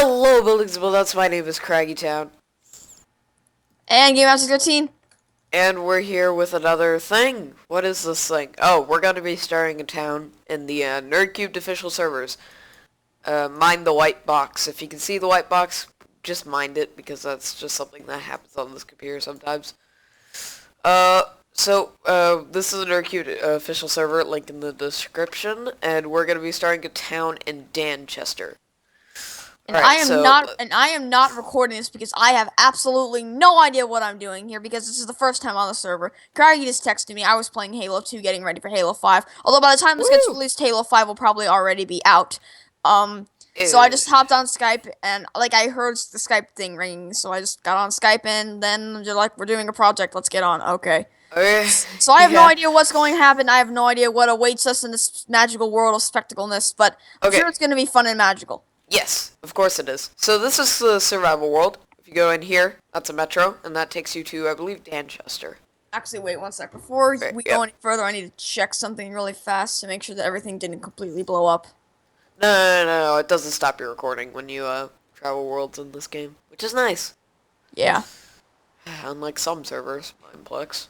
Hello, buildings, bullets. My name is Craggy Town, And Game Master 13. and we're here with another thing. What is this thing? Oh, we're going to be starting a town in the NerdCubed official servers. Mind the white box. If you can see the white box, just mind it, because that's just something that happens on this computer sometimes. This is a NerdCubed official server, link in the description, and we're going to be starting a town in Danchester. And Alright, I am not recording this because I have absolutely no idea what I'm doing here because this is the first time on the server. Craggy just texted me. I was playing Halo 2 getting ready for Halo 5. Although by the time this gets released, Halo 5 will probably already be out. So I just hopped on Skype and I heard the Skype thing ringing, so I just got on Skype and then they're like, we're doing a project, let's get on. Okay. So I have no idea what's going to happen. I have no idea what awaits us in this magical world of spectacleness, but I'm sure it's going to be fun and magical. Yes, of course it is. So this is the survival world. If you go in here, that's a metro, and that takes you to, I believe, Danchester. Actually, wait one sec. Before we go any further, I need to check something really fast to make sure that everything didn't completely blow up. No, it doesn't stop your recording when you travel worlds in this game, which is nice. Yeah. Unlike some servers, Mineplex.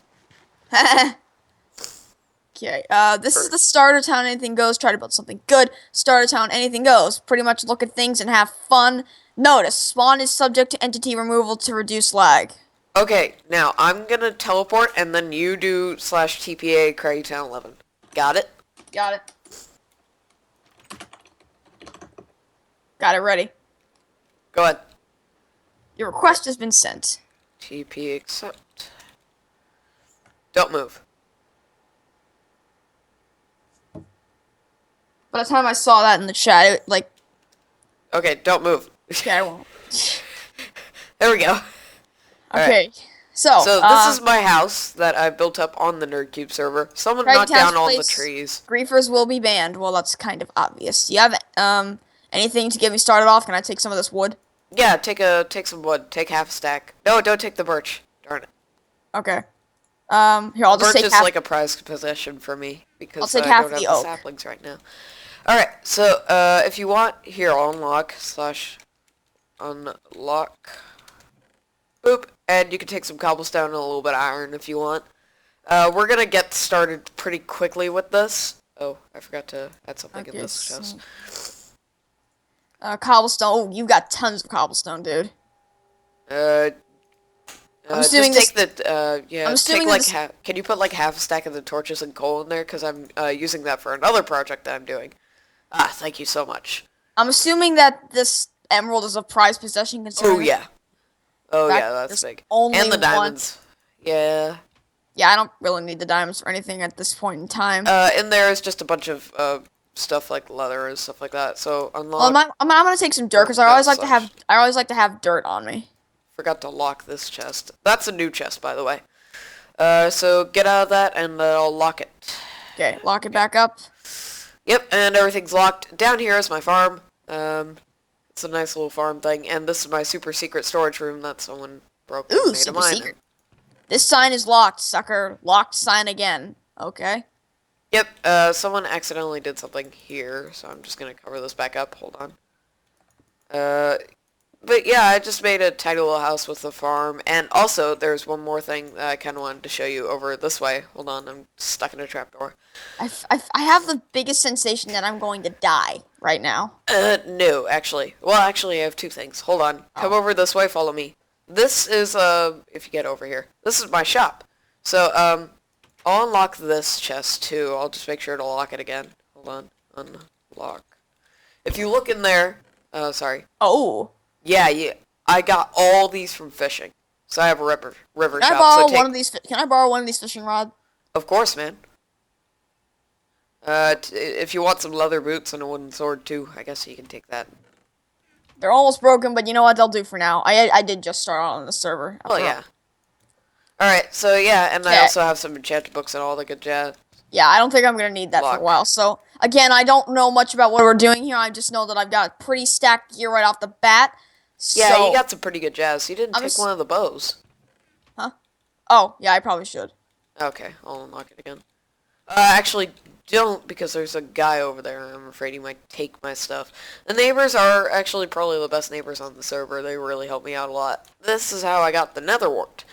Okay, this is the starter town, anything goes, try to build something good. Starter town, anything goes. Pretty much look at things and have fun. Notice, spawn is subject to entity removal to reduce lag. Okay, now I'm gonna teleport and then you do /TPA Craggytown 11. Got it? Got it. Got it ready. Go ahead. Your request has been sent. TP accept. Don't move. By the time I saw that in the chat, Okay, don't move. Okay, I won't. There we go. Okay, right. So this is my house that I built up on the NerdCube server. Someone knocked down all the trees. Griefers will be banned. Well, that's kind of obvious. Do you have anything to get me started off? Can I take some of this wood? Yeah, take some wood. Take half a stack. No, don't take the birch. Darn it. Okay. Here, I'll just take half. Birch is like a prized possession for me because I'll take I half don't of have the the oak. saplings right now. Alright, so if you want, here, I'll unlock /unlock. Boop, and you can take some cobblestone and a little bit of iron if you want. We're gonna get started pretty quickly with this. Oh, I forgot to add something in this chest. Cobblestone. Oh, you've got tons of cobblestone, dude. I'm assuming just take can you put like half a stack of the torches and coal in there? Because I'm using that for another project that I'm doing. Ah, thank you so much. I'm assuming that this emerald is a prized possession. Oh yeah. Oh yeah, that's big. And the diamonds. Yeah. Yeah, I don't really need the diamonds for anything at this point in time. In there is just a bunch of stuff like leather and stuff like that. So unlock. Well, I'm gonna take some dirt because I always like to have dirt on me. Forgot to lock this chest. That's a new chest, by the way. So get out of that and I'll lock it. Okay, lock it back up. Yep, and everything's locked. Down here is my farm. It's a nice little farm thing, and this is my super secret storage room that someone broke. Ooh, super secret. This sign is locked, sucker. Locked sign again. Okay. Yep, someone accidentally did something here, so I'm just gonna cover this back up. Hold on. But yeah, I just made a tiny little house with the farm, and also there's one more thing that I kind of wanted to show you over this way. Hold on, I'm stuck in a trapdoor. I have the biggest sensation that I'm going to die right now. No, actually. Well, actually, I have two things. Hold on. Come over this way, follow me. This is, if you get over here, this is my shop. So, I'll unlock this chest, too. I'll just make sure to lock it again. Hold on. Unlock. If you look in there, sorry. Oh. Yeah, I got all these from fishing. So I have a river Can shop. I borrow one of these? Can I borrow one of these fishing rods? Of course, man. If you want some leather boots and a wooden sword too, I guess you can take that. They're almost broken, but you know what? They'll do for now. I did just start on the server. Oh yeah. Alright, so yeah, and I also have some enchanted books and all the good jazz. Yeah, I don't think I'm gonna need that for a while. So again, I don't know much about what we're doing here. I just know that I've got pretty stacked gear right off the bat. Yeah, so, you got some pretty good jazz. You didn't take one of the bows. Huh? Oh, yeah, I probably should. Okay, I'll unlock it again. Actually, don't because there's a guy over there and I'm afraid he might take my stuff. The neighbors are actually probably the best neighbors on the server. They really help me out a lot. This is how I got the nether wart.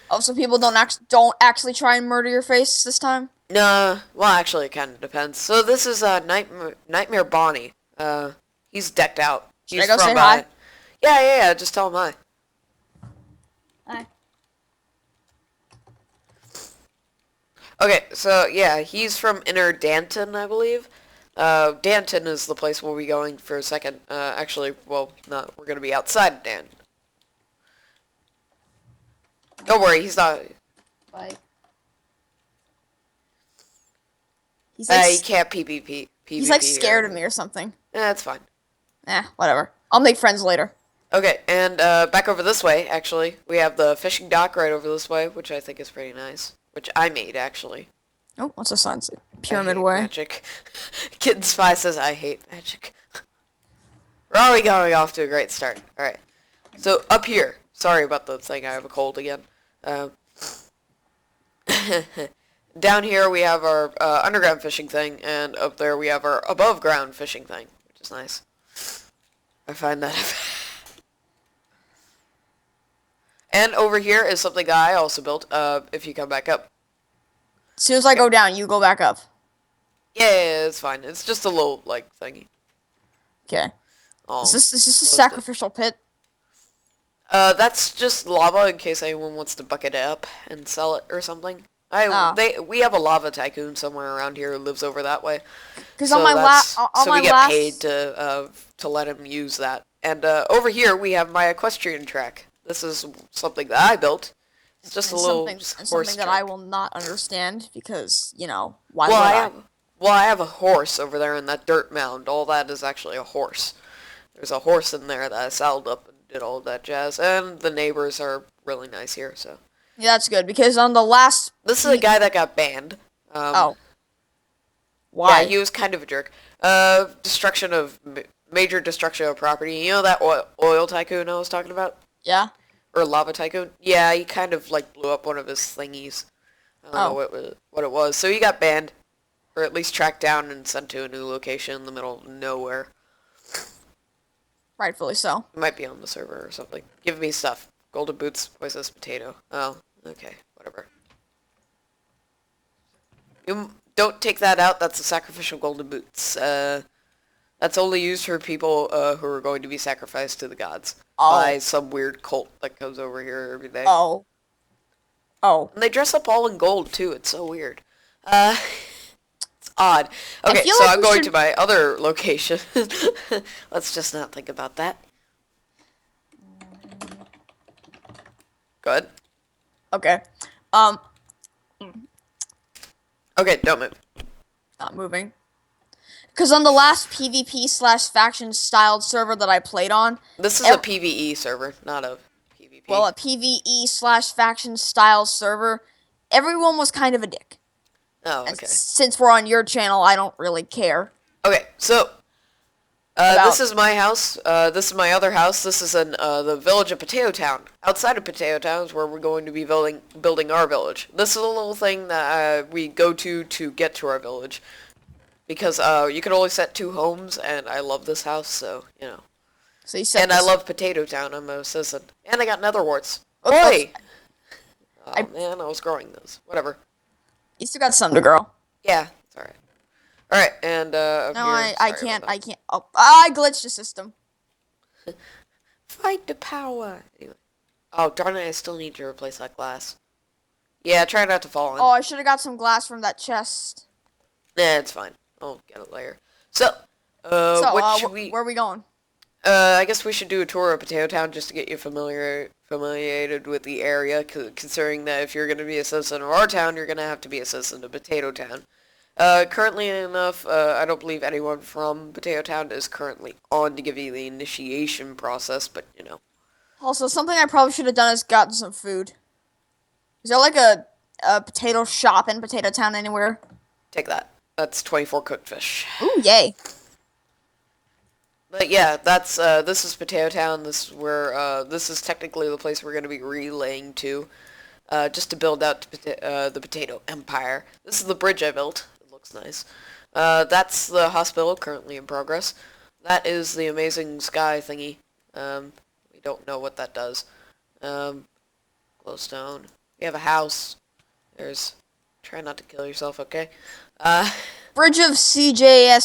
Oh, so people don't actually try and murder your face this time? Nah, well actually it kind of depends. So this is Nightmare Bonnie. He's decked out. Should I go say hi? Yeah, just tell him hi. Hi. Okay, so yeah, he's from Inner Danton, I believe. Danton is the place we'll be going for a second. Actually, well, no, we're gonna be outside of Danton. Don't worry, he's not. Bye. He's like, He can't PvP. he's like scared of me or something. That's fine. Whatever. I'll make friends later. Okay, and back over this way, actually, we have the fishing dock right over this way, which I think is pretty nice. Which I made, actually. Oh, what's a sign? Pyramid I hate way. Magic. Kitten Spy says, I hate magic. We're already going off to a great start. Alright. So, up here. Sorry about the thing, I have a cold again. Down here we have our underground fishing thing, and up there we have our above ground fishing thing, which is nice. I find that... And over here is something that I also built, if you come back up. As soon as I go down, you go back up. Yeah, it's fine. It's just a little, like, thingy. Okay. Oh, Is this a sacrificial pit? That's just lava in case anyone wants to bucket it up and sell it or something. We have a lava tycoon somewhere around here who lives over that way. Because so we get paid to let him use that. And over here we have my equestrian track. This is something that I built. It's just something that I will not understand because, you know, why would I have a horse over there in that dirt mound. All that is actually a horse. There's a horse in there that I saddled up and did all of that jazz. And the neighbors are really nice here, so. Yeah, that's good because on the last... This is a guy that got banned. Oh. Why? Yeah, he was kind of a jerk. Major destruction of property. You know that oil tycoon I was talking about? Yeah. Or lava tycoon? Yeah, he kind of like blew up one of his thingies. I don't know what it was. So he got banned, or at least tracked down and sent to a new location in the middle of nowhere. Rightfully so. He might be on the server or something. Give me stuff. Golden boots, poisonous potato. Oh, okay, whatever. You don't take that out. That's the sacrificial golden boots. That's only used for people who are going to be sacrificed to the gods by some weird cult that comes over here every day. Oh. And they dress up all in gold, too. It's so weird. It's odd. Okay, so I'm going to my other location. Let's just not think about that. Good. Okay. Okay, don't move. Not moving. Because on the last PvP/faction styled server that I played on... This is a PvE server, not a PvP. Well, a PvE/faction style server, everyone was kind of a dick. Oh, okay. And since we're on your channel, I don't really care. Okay, so... this is my house. This is my other house. This is in the village of Potato Town. Outside of Potato Town is where we're going to be building our village. This is a little thing that we go to get to our village. Because you can only set 2 homes, and I love this house, so, you know. So you said I love Potato Town. I'm a citizen. And I got nether warts. Boy! Oh, man, I was growing those. Whatever. You still got some to grow. Yeah, it's alright. Alright, and, no, I can't. Oh, I glitched the system. Fight the power. Anyway. Oh, darn it, I still need to replace that glass. Yeah, try not to fall in. Oh, I should have got some glass from that chest. Nah, it's fine. I'll get it later. So, where are we going? I guess we should do a tour of Potato Town just to get you familiated with the area, considering that if you're going to be a citizen of our town, you're going to have to be a citizen of Potato Town. Currently enough, I don't believe anyone from Potato Town is currently on to give you the initiation process, but, you know. Also, something I probably should have done is gotten some food. Is there like a potato shop in Potato Town anywhere? Take that. That's 24 cooked fish. Ooh, yay. But yeah, that's, this is Potato Town. This is where, this is technically the place we're going to be relaying to, just to build out the Potato Empire. This is the bridge I built. looks nice. That's the hospital currently in progress. That is the amazing sky thingy. We don't know what that does. Glowstone. We have a house. There's... Try not to kill yourself, okay? Bridge of CJ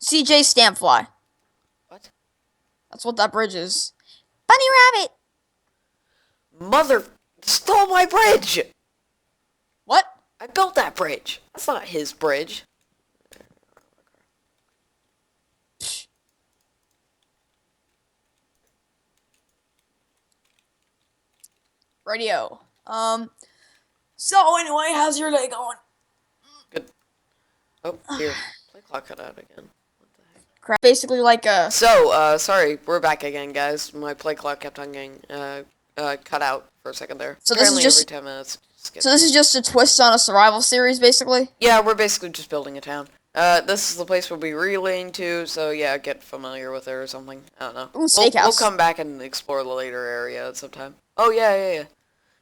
Stampfly. What? That's what that bridge is. Bunny rabbit. Mother stole my bridge! What? I built that bridge. That's not his bridge. Radio. So anyway, how's your day going? Good. Oh, here. Play clock cut out again. What the heck? Crap. Basically like a... So, sorry, we're back again, guys. My play clock kept on getting, cut out for a second there. So this is Apparently just... every 10 minutes. So this is just a twist on a survival series, basically? Yeah, we're basically just building a town. This is the place we'll be relaying to, so yeah, get familiar with it or something. I don't know. Ooh, steakhouse. We'll come back and explore the later area at some time. Oh, yeah.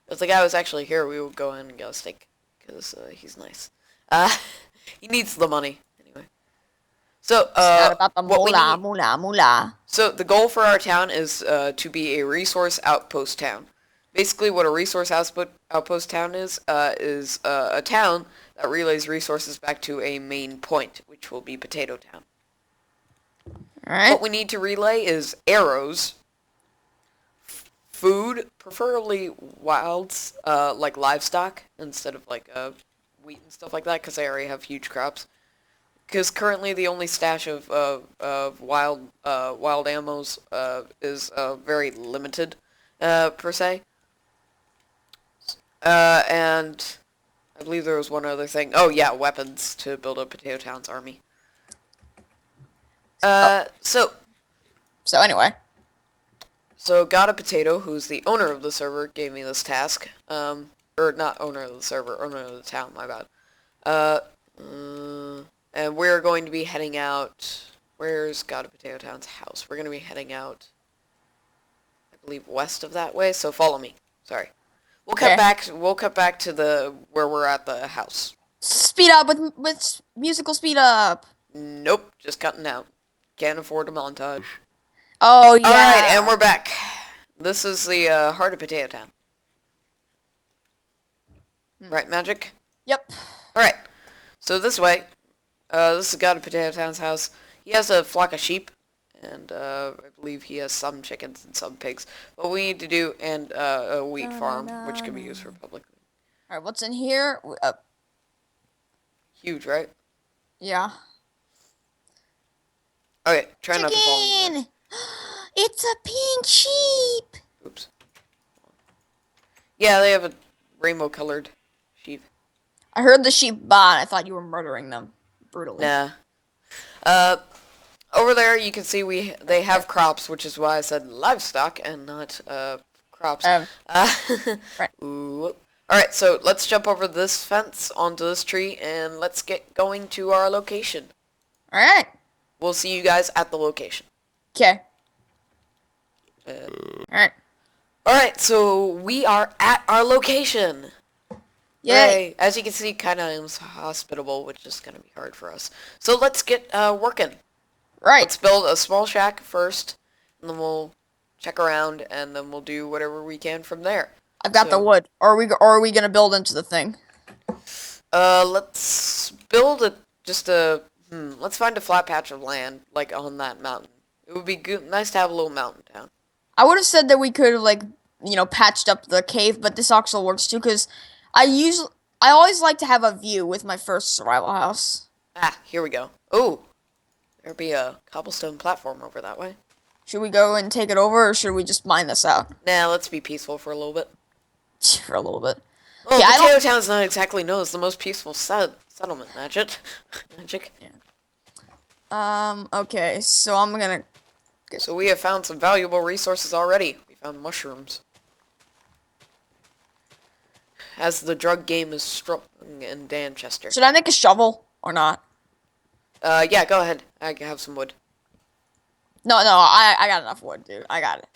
If the guy was actually here, we would go in and get a steak. Because, he's nice. He needs the money. Anyway. So, It's not about the what we need... moolah. So, the goal for our town is, to be a resource outpost town. Basically, what a resource outpost town is a town that relays resources back to a main point, which will be Potato Town. Alright. What we need to relay is arrows, food, preferably wilds, like livestock, instead of like wheat and stuff like that, because they already have huge crops. Because currently the only stash of wild ammos is very limited, per se. And I believe there was one other thing. Oh yeah, weapons to build up Potato Town's army. So anyway. So Got a Potato, who's the owner of the server, gave me this task. Or not owner of the server, owner of the town, my bad. And we're going to be heading out... Where's Got a Potato Town's house? We're going to be heading out, I believe, west of that way, so follow me. Sorry. We'll cut back to where we're at the house. Speed up with musical speed up. Nope, just cutting out. Can't afford a montage. Oh yeah. Alright, and we're back. This is the heart of Potato Town. Right, Magic? Yep. Alright. So this way. This has got a Potato Town's house. He has a flock of sheep. And I believe he has some chickens and some pigs. What we need to do, and a wheat farm, which can be used for public. Alright, what's in here? Huge, right? Yeah. Okay, try not to fall in there. It's a pink sheep. Oops. Yeah, they have a rainbow-colored sheep. I heard the sheep baa, and I thought you were murdering them brutally. Nah. Over there, you can see they have crops, which is why I said livestock and not crops. Right. Ooh. Alright, so let's jump over this fence onto this tree, and let's get going to our location. Alright. We'll see you guys at the location. Okay. Alright. Alright, so we are at our location. Yay. As you can see, kind of hospitable, which is going to be hard for us. So let's get working. Right. Let's build a small shack first, and then we'll check around, and then we'll do whatever we can from there. I've got the wood. Or are we gonna build into the thing? Let's build let's find a flat patch of land, like on that mountain. It would be nice to have a little mountain town. I would have said that we could have, like, patched up the cave, but this also works too, because I always like to have a view with my first survival house. Ah, here we go. Ooh. There'll be a cobblestone platform over that way. Should we go and take it over, or should we just mine this out? Nah, let's be peaceful for a little bit. For a little bit. Well, yeah, Potato Town's not exactly known as the most peaceful settlement, Magic. Yeah. Okay, so I'm gonna... So we have found some valuable resources already. We found mushrooms. As the drug game is strong in Danchester. Should I make a shovel, or not? Yeah, go ahead. I have some wood. No, I got enough wood, dude. I got it.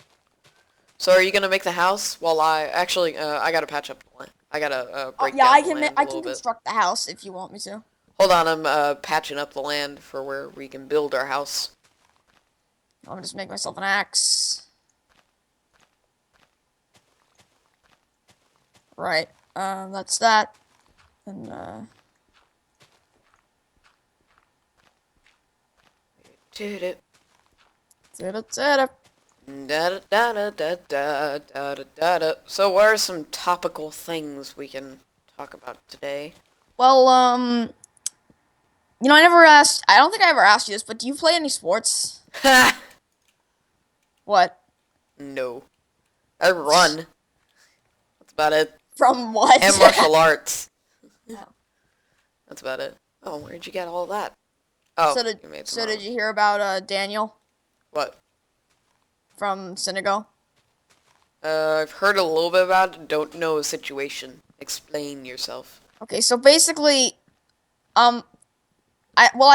So are you gonna make the house while I gotta patch up the land. I gotta break Yeah, down the land a I little can bit. construct the house if you want me to. Hold on, I'm patching up the land for where we can build our house. I'll just make myself an axe. Right. That's that. And Did it. da-da-da-da. Da da da da da da da da da. So what are some topical things we can talk about today? Well, you know, I don't think I ever asked you this, but do you play any sports? Ha! What? No. I run. That's about it. From what? And martial arts. Oh. That's about it. Oh, where'd you get all that? Oh, So you made some did you hear about Daniel What? from Senegal? I've heard a little bit about it. Don't know the situation. Explain yourself. Okay, so basically, I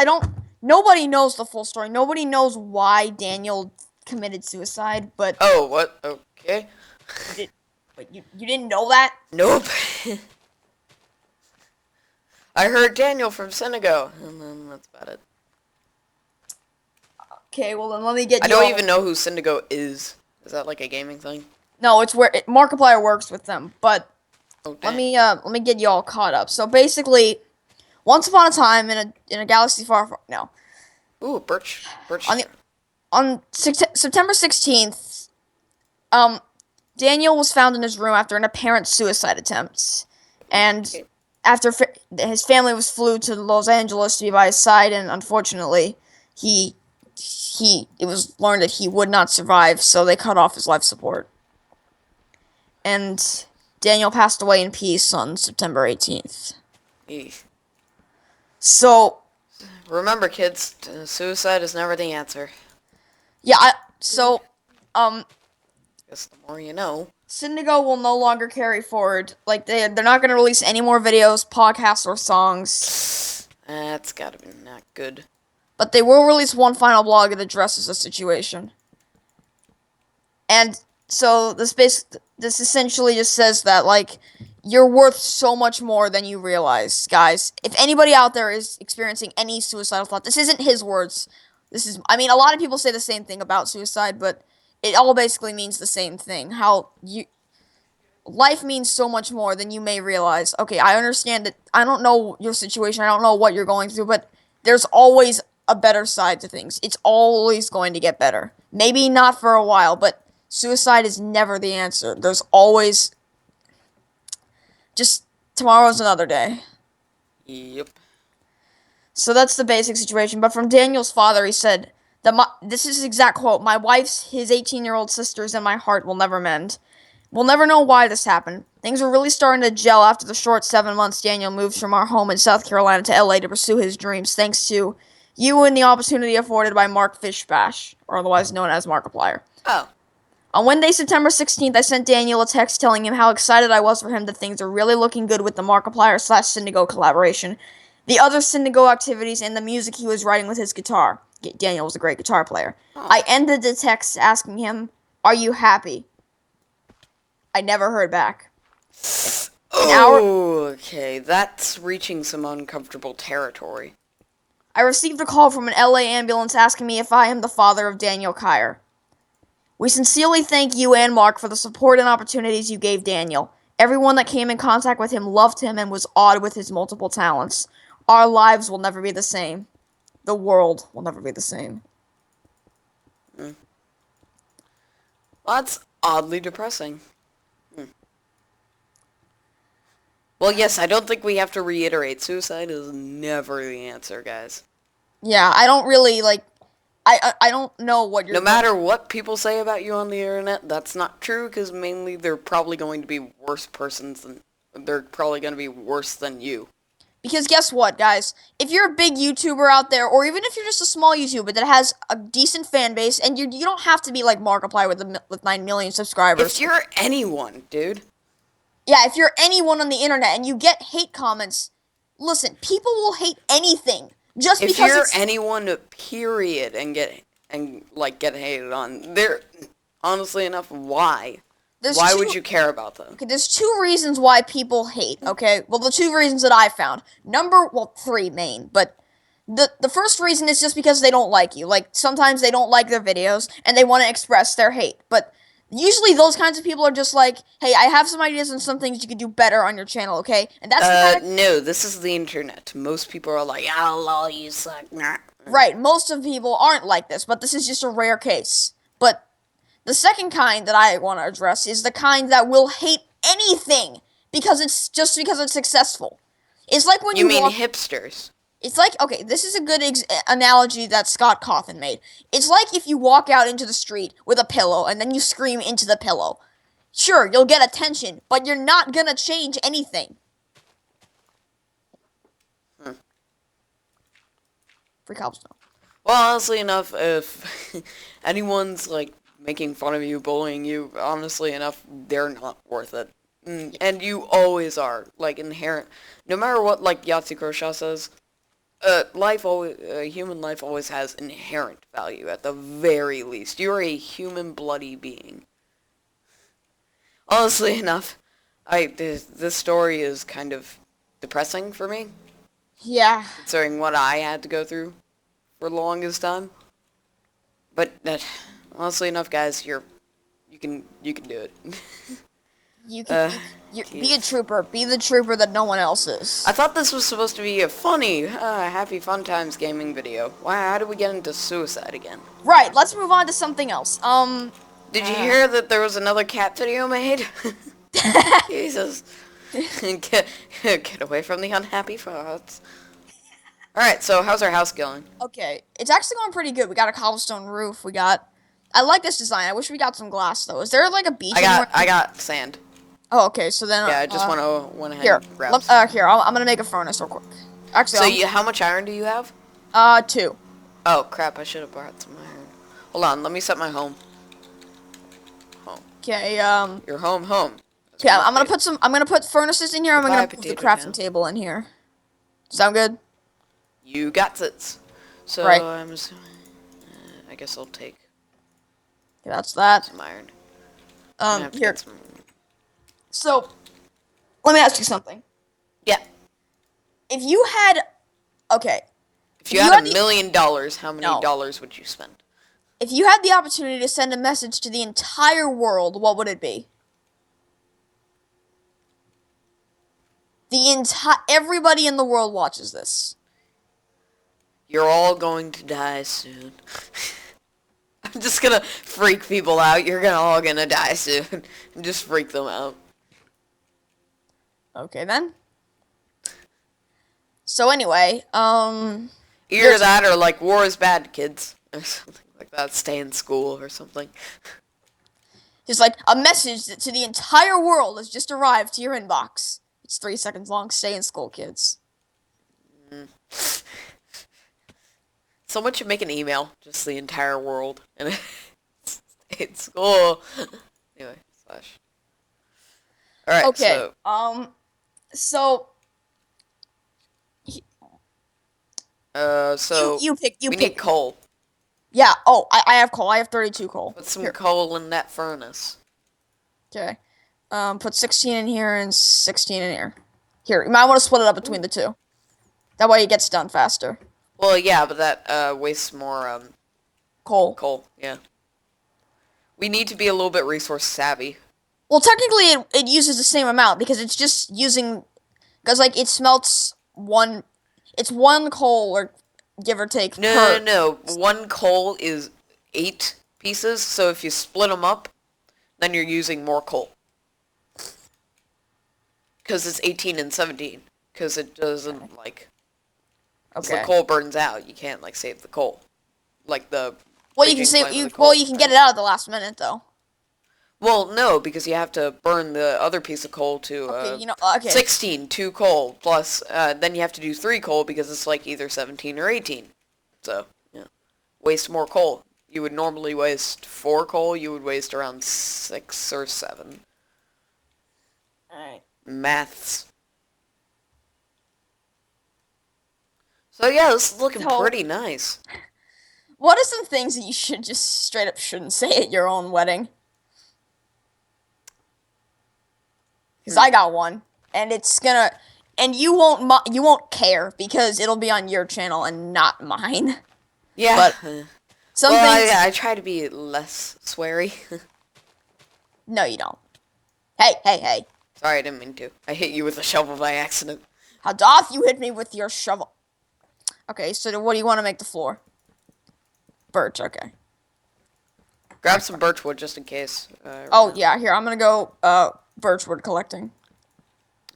don't. Nobody knows the full story. Nobody knows why Daniel committed suicide, but Oh, what? Okay. you didn't know that? Nope. I heard Daniel from Senegal, and then that's about it. Okay, well then let me get I you. don't even know who Senegal is. Is that like a gaming thing? No, it's where Markiplier works with them. But Oh, dang. let me get you all caught up. So basically, once upon a time in a galaxy far no, Ooh, birch. on September 16th, Daniel was found in his room after an apparent suicide attempt, and Okay. after his family was flew to Los Angeles to be by his side, and unfortunately, it was learned that he would not survive, so they cut off his life support. And Daniel passed away in peace on September 18th. Eesh. So, Remember, kids, suicide is never the answer. yeah, Guess the more you know. Syndigo will no longer carry forward. Like, they're not going to release any more videos, podcasts, or songs. That's gotta be not good. But they will release one final blog that addresses the situation. And so this essentially just says that, like, you're worth so much more than you realize, guys. If anybody out there is experiencing any suicidal thought, this isn't his words. I mean, a lot of people say the same thing about suicide, but it all basically means the same thing. Life means so much more than you may realize. Okay, I understand that. I don't know your situation. I don't know what you're going through, but there's always a better side to things. It's always going to get better. Maybe not for a while, but suicide is never the answer. There's always just tomorrow's another day. Yep. So that's the basic situation. But from Daniel's father, he said this is his exact quote: "My wife's, his 18-year-old sisters, and my heart will never mend. We'll never know why this happened. Things were really starting to gel after the short 7 months Daniel moved from our home in South Carolina to LA to pursue his dreams, thanks to you and the opportunity afforded by Mark Fishbash, or otherwise known as Markiplier. Oh. On Wednesday, September 16th, I sent Daniel a text telling him how excited I was for him that things are really looking good with the Markiplier/Syndigo collaboration, the other Syndigo activities, and the music he was writing with his guitar. Daniel was a great guitar player. Oh. I ended the text asking him, 'Are you happy?' I never heard back. Okay, that's reaching some uncomfortable territory. I received a call from an LA ambulance asking me if I am the father of Daniel Kyer. We sincerely thank you and Mark for the support and opportunities you gave Daniel. Everyone that came in contact with him loved him and was awed with his multiple talents. Our lives will never be the same. The world will never be the same." Well, that's oddly depressing. Well, yes, I don't think we have to reiterate. Suicide is never the answer, guys. Yeah, I don't really, I don't know what you're... No matter what people say about you on the internet, that's not true, because mainly they're probably going to be worse persons than... They're probably going to be worse than you. Because guess what, guys? If you're a big YouTuber out there, or even if you're just a small YouTuber that has a decent fan base, and you don't have to be like Markiplier with 9 million subscribers. If you're anyone, dude. Yeah, if you're anyone on the internet and you get hate comments, listen, people will hate anything just If because you're it's... anyone, period, and get hated on, they're honestly enough. Why? Why would you care about them? Okay, there's 2 reasons why people hate, okay? Well, the 2 reasons that I found. Well, 3 main, but the first reason is just because they don't like you. Like, sometimes they don't like their videos, and they want to express their hate. But usually those kinds of people are just like, hey, I have some ideas and some things you could do better on your channel, okay? And that's the kind of... No, this is the internet. Most people are like, oh, lol, you suck. Nah. Right, most of people aren't like this, but this is just a rare case. But the second kind that I want to address is the kind that will hate anything because it's successful. It's like when you mean hipsters. It's like, okay, this is a good analogy that Scott Cawthon made. It's like if you walk out into the street with a pillow and then you scream into the pillow. Sure, you'll get attention, but you're not gonna change anything. Free cobblestone. Well, honestly enough, if anyone's, like, making fun of you, bullying you, honestly enough, they're not worth it. And you always are, like, inherent. No matter what, like, Yahtzee Croshaw says, human life always has inherent value, at the very least. You're a human bloody being. Honestly enough, this story is kind of depressing for me. Yeah. Considering what I had to go through for the longest time. But honestly enough, guys, you can do it. Be a trooper. Be the trooper that no one else is. I thought this was supposed to be a funny, happy fun times gaming video. How did we get into suicide again? Right. Let's move on to something else. Did you hear that there was another cat video made? Jesus. Get away from the unhappy thoughts. Alright, so how's our house going? Okay, it's actually going pretty good. We got a cobblestone roof. I like this design. I wish we got some glass, though. Is there, like, a beach anywhere? I got sand. Oh, okay, so then... Yeah, I just went ahead here, and grabbed I'm gonna make a furnace real quick. Actually, how much iron do you have? 2. Oh, crap, I should have brought some iron. Hold on, let me set my home. Okay, Your home. Okay, I'm gonna put furnaces in here, I'm gonna put the crafting table in here. Sound good? You got it. So, right. I'm assuming... I guess I'll take... Okay, that's that. Some iron. Here. So, let me ask you something. Yeah. If you had... Okay. If you had $1 million, how many dollars would you spend? If you had the opportunity to send a message to the entire world, what would it be? Everybody in the world watches this. You're all going to die soon. I'm just gonna freak people out. You're all gonna die soon. And just freak them out. Okay, then. So anyway, either that or, like, war is bad, kids. Or something like that. Stay in school or something. Just like a message to the entire world has just arrived to your inbox. It's 3 seconds long. Stay in school, kids. Someone should make an email. Just the entire world. And stay in school. Anyway, slash. Alright, okay, so... So... You pick. We need coal. Yeah, I have coal. I have 32 coal. Put some coal in that furnace. Okay. Put 16 in here and 16 in here. Here, you might want to split it up between the 2. That way it gets done faster. Well, yeah, but that wastes more coal. Coal, yeah. We need to be a little bit resource savvy. Well, technically it uses the same amount because it's just using, because like it smelts it's 1 coal or give or take. No. 1 coal is 8 pieces, so if you split them up, then you're using more coal. Because it's 18 and 17. Because it doesn't, like... Okay. The coal burns out. You can't, like, save the coal. Like, the... Well, you can save... you can get it out at the last minute, though. Well, no, because you have to burn the other piece of coal to, 16, 2 coal, plus, then you have to do 3 coal because it's, like, either 17 or 18. So, yeah. Waste more coal. You would normally waste 4 coal, you would waste around 6 or 7. Alright. Maths. So yeah, this is looking pretty nice. What are some things that you should just straight up shouldn't say at your own wedding? Because I got one, and it's gonna, and you won't care because it'll be on your channel and not mine. Yeah. But some things. I try to be less sweary. No, you don't. Hey, hey, hey. Sorry, I didn't mean to. I hit you with a shovel by accident. How doth you hit me with your shovel? Okay, so what do you want to make the floor? Birch, okay. Grab some birchwood just in case. Oh, yeah, here, I'm gonna go, birchwood collecting.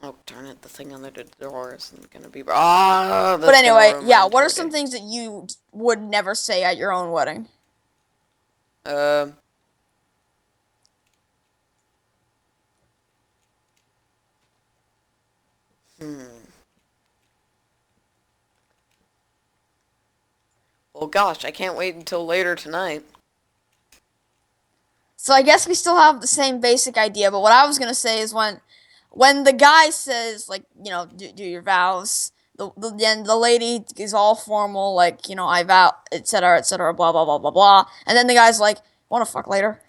Oh, darn it, the thing on the door isn't gonna be... Ah, but anyway, yeah, what are some things that you would never say at your own wedding? Well, gosh, I can't wait until later tonight. So I guess we still have the same basic idea, but what I was gonna say is when the guy says, like, you know, do your vows, then the lady is all formal, like, you know, I vow, etc., blah, blah, blah, blah, blah, and then the guy's like, wanna fuck later?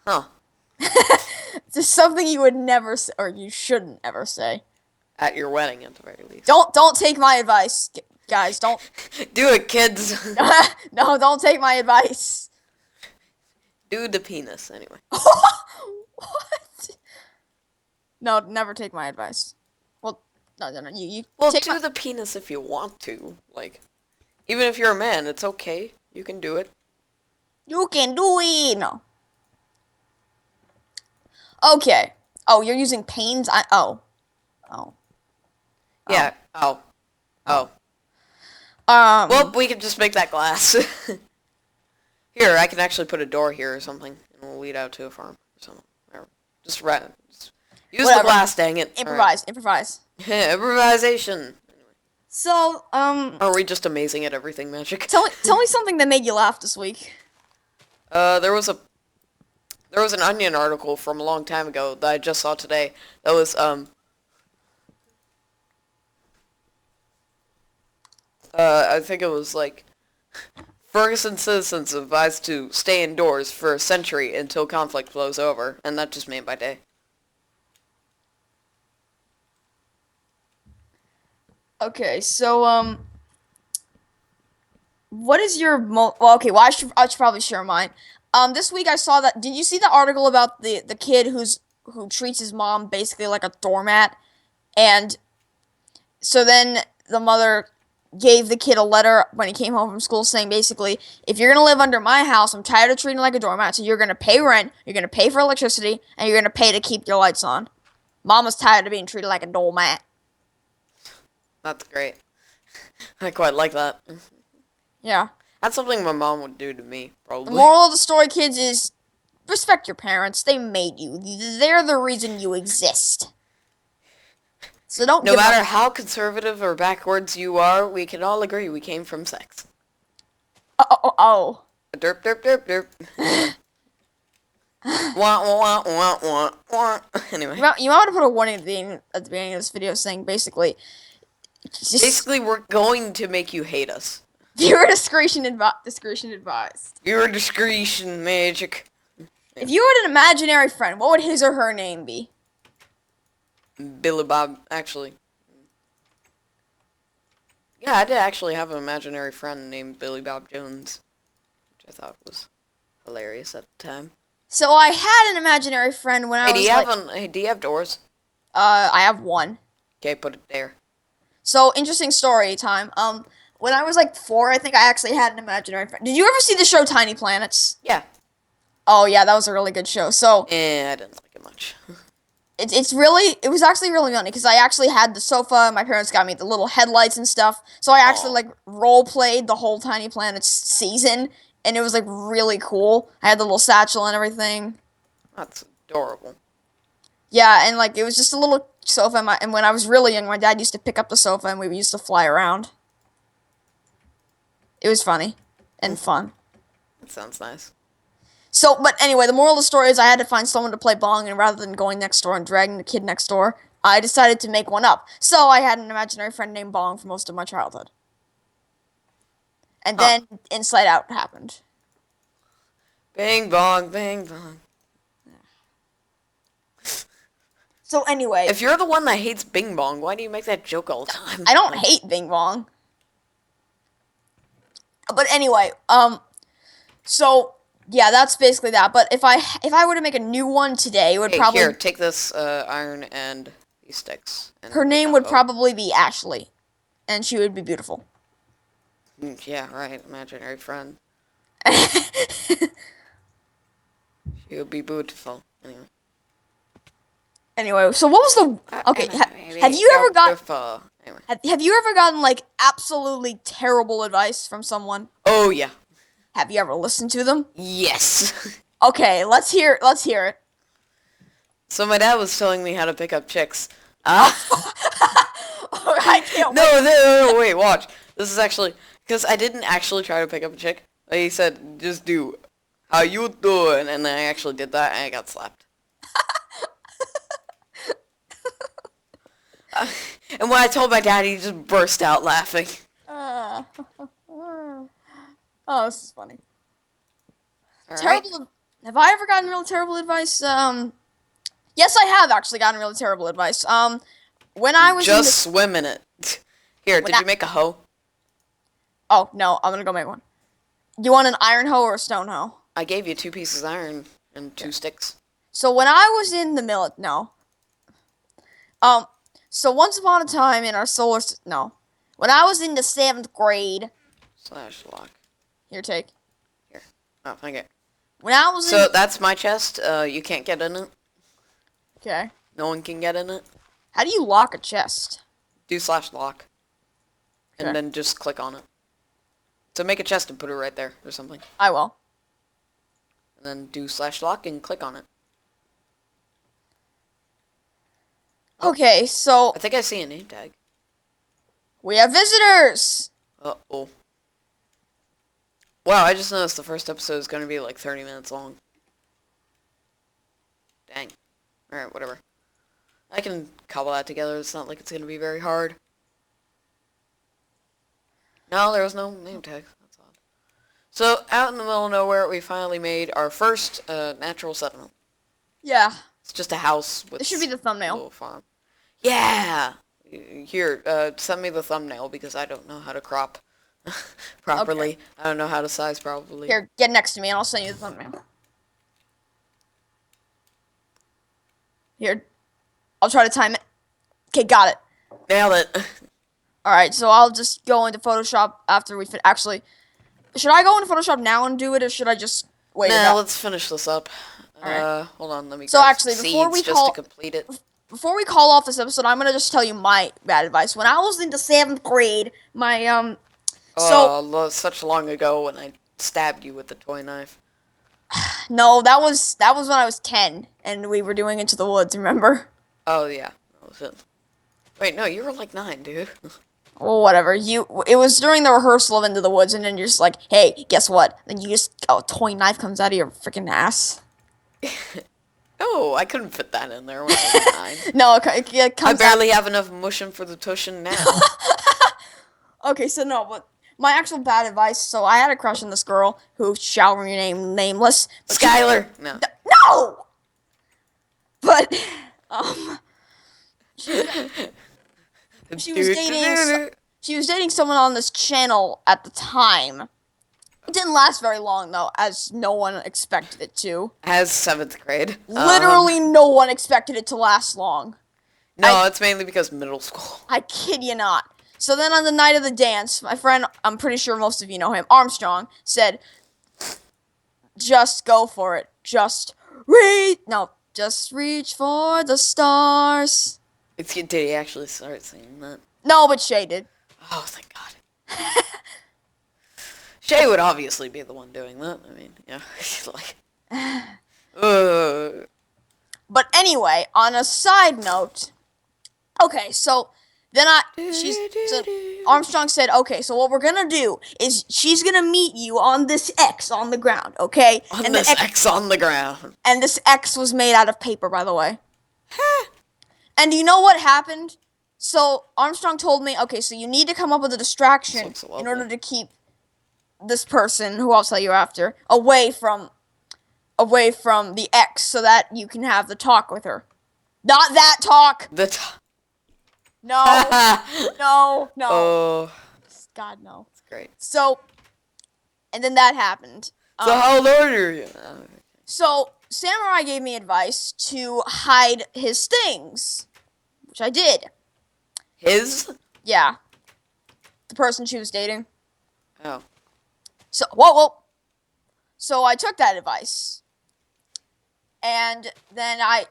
Huh. It's just something you would never say, or you shouldn't ever say. At your wedding, at the very least. Don't take my advice, guys, don't. Do it, kids. No, don't take my advice. Do the penis, anyway. What? No, never take my advice. Well, no, you Well, take do the penis if you want to. Like, even if you're a man, it's okay. You can do it. You can do it. No. Okay. Oh, you're using panes? Oh. Yeah. Oh. Um. Well, we can just make that glass. Here, I can actually put a door here or something, and we'll lead out to a farm or something. Just use Whatever. the glass, dang it. Improvise. Improvise. Improvisation. So, Are we just amazing at everything, Magic? tell me something that made you laugh this week. There was an Onion article from a long time ago that I just saw today. That was I think it was like Ferguson citizens advised to stay indoors for a century until conflict blows over, and that just made my day. Okay, so what is your well? Okay, well I should probably share mine. This week I saw that. Did you see the article about the kid who treats his mom basically like a doormat, and so then the mother gave the kid a letter when he came home from school saying basically, if you're gonna live under my house, I'm tired of treating you like a doormat, so you're gonna pay rent, you're gonna pay for electricity, and you're gonna pay to keep your lights on. Mama's tired of being treated like a doormat. That's great. I quite like that. Yeah. That's something my mom would do to me, probably. The moral of the story, kids, is respect your parents. They made you. They're the reason you exist. So don't. No matter how conservative or backwards you are, we can all agree we came from sex. Oh. Derp, derp, derp, derp. Wah, wah, wah, wah, wah. Anyway. You might want to put a warning at the beginning of this video saying basically. Basically, we're going to make you hate us. Viewer discretion advised. Viewer discretion, Magic. If you had an imaginary friend, what would his or her name be? Billy Bob, actually. Yeah, I did actually have an imaginary friend named Billy Bob Jones, which I thought was hilarious at the time. So I had an imaginary friend when I was Hey, do you have doors? I have one. Okay, put it there. So, interesting story time. When I was like 4, I think I actually had an imaginary friend. Did you ever see the show Tiny Planets? Yeah. Oh yeah, that was a really good show. So I didn't like it much. it was actually really funny because I actually had the sofa. My parents got me the little headlights and stuff. So I actually like role played the whole Tiny Planets season, and it was like really cool. I had the little satchel and everything. That's adorable. Yeah, and like it was just a little sofa. And when I was really young, my dad used to pick up the sofa and we used to fly around. It was funny and fun. That sounds nice. So, but anyway, the moral of the story is I had to find someone to play Bong, and rather than going next door and dragging the kid next door, I decided to make one up. So I had an imaginary friend named Bong for most of my childhood. And then Inside Out happened. Bang bong, bang bong. So anyway, If you're the one that hates Bing Bong, why do you make that joke all the time? I don't hate Bing Bong. But anyway, so yeah, that's basically that. But if I were to make a new one today, it would probably here, take this iron and these sticks. And her name would probably be Ashley, and she would be beautiful. Yeah, right. Imaginary friend. She would be beautiful. Anyway. Anyway, so what was the okay? Have you ever got? Anyway. Have you ever gotten like absolutely terrible advice from someone? Oh yeah. Have you ever listened to them? Yes. Okay, let's hear it. So my dad was telling me how to pick up chicks. I can't wait. No, wait, watch. This is actually because I didn't actually try to pick up a chick. Like he said, just do how you doing, and then I actually did that, and I got slapped. And when I told my dad, he just burst out laughing. Oh, this is funny. All Terrible. right. Have I ever gotten really terrible advice? Yes, I have actually gotten really terrible advice. When I was just swim in it. Here, did you make a hoe? Oh no, I'm gonna go make one. You want an iron hoe or a stone hoe? I gave you 2 pieces of iron and 2 sticks. So when I was in the military, no. So once upon a time in our when I was in the 7th grade. /lock. Here, take. Here. Oh, thank you. When I was So that's my chest. You can't get in it. Okay. No one can get in it. How do you lock a chest? Do /lock. And Okay. then just click on it. So make a chest and put it right there or something. I will. And then do /lock and click on it. Okay, so I think I see a name tag. we have visitors. Uh-oh. Wow, I just noticed the first episode is going to be like 30 minutes long. Dang. Alright, whatever. I can cobble that together. It's not like it's going to be very hard. No, there was no name tag. That's odd. So, out in the middle of nowhere, we finally made our first natural settlement. Yeah. It's just a house with This should be the thumbnail. a little farm. Yeah! Here, send me the thumbnail because I don't know how to crop properly. Okay. I don't know how to size properly. Here, get next to me and I'll send you the thumbnail. Here. I'll try to time it. Okay, got it. Nailed it. Alright, so I'll just go into Photoshop after we actually, should I go into Photoshop now and do it, or should I just wait it Nah, out? let's finish this up. Alright. Hold on, let me So grab actually, some before seeds we just to complete it. Before we call off this episode, I'm gonna just tell you my bad advice. When I was in the 7th grade, my Such long ago when I stabbed you with the toy knife. no, that was when I was 10 and we were doing Into the Woods, remember? Oh yeah, that was it. Wait, no, you were like 9, dude. Well, whatever. It was during the rehearsal of Into the Woods, and then you're just like, hey, guess what? Then you just a toy knife comes out of your freaking ass. Oh, I couldn't fit that in there when I was 9. No, it comes I barely have enough mushing for the tushin now. Okay, so no, but my actual bad advice, so I had a crush on this girl who shall remain nameless. Skylar! No. No! But, she was dating someone on this channel at the time. It didn't last very long, though, as no one expected it to. As 7th grade. Literally no one expected it to last long. No, it's mainly because middle school. I kid you not. So then on the night of the dance, my friend, I'm pretty sure most of you know him, Armstrong, said, just go for it. Just reach for the stars. Did he actually start singing that? No, but Shay did. Oh, thank God. Shay would obviously be the one doing that. I mean, yeah. Like, But anyway, on a side note, okay, so then Armstrong said, okay, so what we're gonna do is she's gonna meet you on this X on the ground, okay? On this X on the ground. And this X was made out of paper, by the way. And you know what happened? So Armstrong told me, okay, so you need to come up with a distraction in order to keep this person, who I'll tell you after, away from the X so that you can have the talk with her. Not that talk. No. No. Oh. God, no. That's great. So, and then that happened. So how old are you? So, Samurai gave me advice to hide his things, which I did. His? Yeah. The person she was dating. Oh. So, whoa. So I took that advice. And then I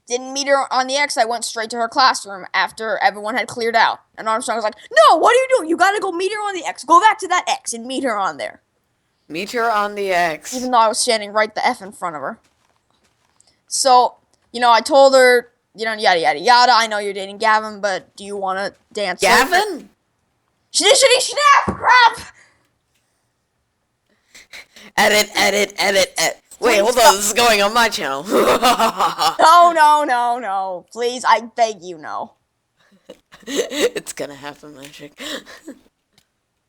didn't meet her on the X. I went straight to her classroom after everyone had cleared out. And Armstrong was like, no, what are you doing? You gotta go meet her on the X. Go back to that X and meet her on there. Meet her on the X. Even though I was standing right the F in front of her. So, I told her, yada, yada, yada. I know you're dating Gavin, but do you want to dance? Gavin? Shitty snap! Crap! Edit. Wait, hold on. This is going on my channel. No. Please, I beg you, no. It's gonna happen, Magic.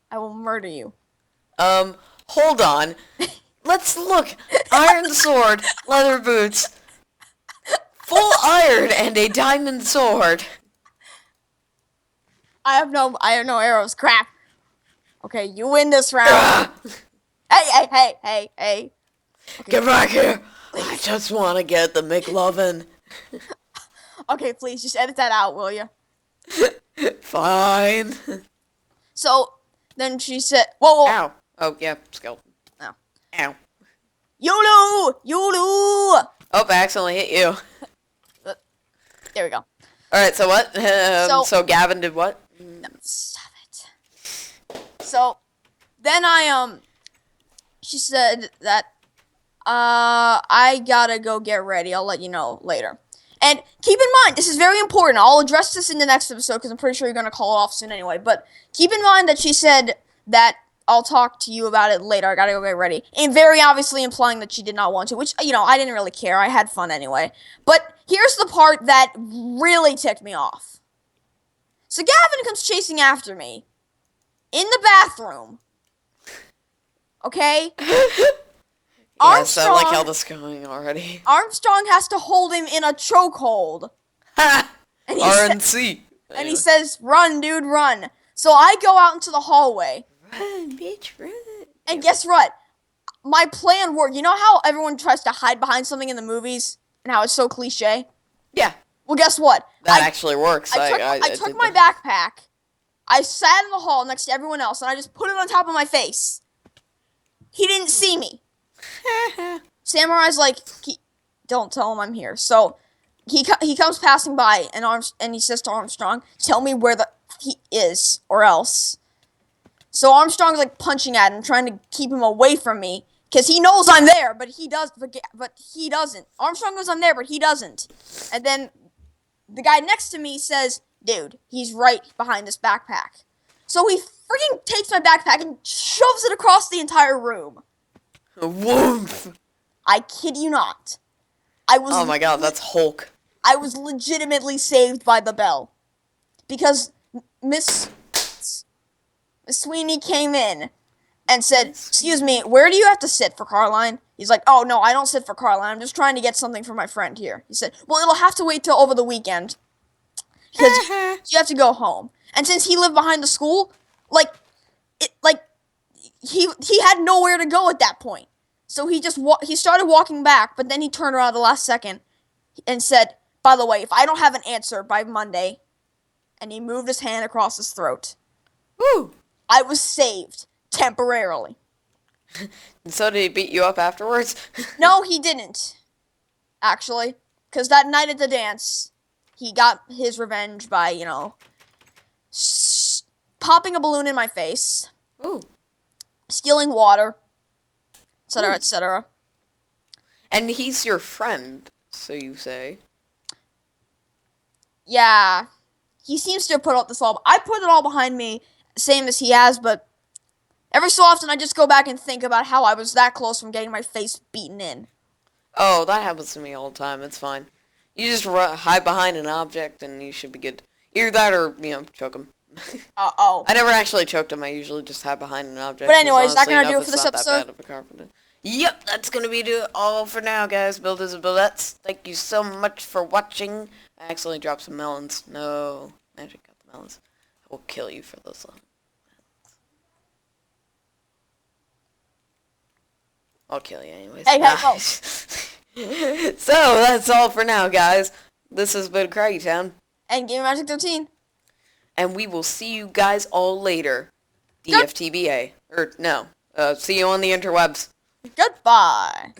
I will murder you. Hold on. Let's look. Iron sword, leather boots, full iron, and a diamond sword. I have no arrows. Crap. Okay, you win this round. Hey. Okay. Get back here. I just want to get the McLovin. Okay, please, just edit that out, will you? Fine. So, then she said, whoa. Ow. Oh, yeah, skeleton. Oh. Ow. YOLO! Oh, I accidentally hit you. There we go. Alright, so what? So Gavin did what? No, stop it. So, then she said that, I gotta go get ready. I'll let you know later. And keep in mind, this is very important. I'll address this in the next episode because I'm pretty sure you're gonna call it off soon anyway. But keep in mind that she said that I'll talk to you about it later. I gotta go get ready. And very obviously implying that she did not want to, which, I didn't really care. I had fun anyway. But here's the part that really ticked me off. So Gavin comes chasing after me in the bathroom. Okay? Yes, I like how this is going already. Armstrong has to hold him in a chokehold. RNC. And he says, run, dude, run. So I go out into the hallway. Run, bitch, run. And guess what? My plan worked. You know how everyone tries to hide behind something in the movies? And how it's so cliche? Yeah. Well, guess what? That actually works. I took my backpack. I sat in the hall next to everyone else, and I just put it on top of my face. He didn't see me. Samurai's like, don't tell him I'm here. So he comes passing by, and he says to Armstrong, tell me where he is, or else. So Armstrong's like punching at him, trying to keep him away from me, because he knows I'm there, but he doesn't. Armstrong knows I'm there, but he doesn't. And then the guy next to me says, dude, he's right behind this backpack. So he freaking takes my backpack and shoves it across the entire room. Woof. I kid you not. Oh my god, that's Hulk. I was legitimately saved by the bell. Because Miss Sweeney came in and said, excuse me, where do you have to sit for Carline? He's like, oh no, I don't sit for Carline. I'm just trying to get something for my friend here. He said, well, it'll have to wait till over the weekend. Because you have to go home. And since he lived behind the school, he had nowhere to go at that point. So he started walking back, but then he turned around at the last second and said, by the way, if I don't have an answer by Monday, and he moved his hand across his throat. Woo! I was saved. Temporarily. And so did he beat you up afterwards? No, he didn't. Actually. Because that night at the dance, he got his revenge by, popping a balloon in my face. Ooh. Stealing water. Etc., etc. And he's your friend, so you say. Yeah. He seems to have put up this all. I put it all behind me, same as he has, but every so often I just go back and think about how I was that close from getting my face beaten in. Oh, that happens to me all the time. It's fine. You just hide behind an object and you should be good. Either that or, choke him. I never actually choked him. I usually just hide behind an object. But anyways, is that going to do it for this episode? Yep, that's gonna be all for now, guys. Builders and buillettes, thank you so much for watching. I accidentally dropped some melons. No, Magic got the melons. I will kill you for those melons. I'll kill you anyways. Hey, So that's all for now, guys. This has been Craggy Town, and Game Magic 13. and we will see you guys all later. DFTBA. Or no. See you on the interwebs. Goodbye.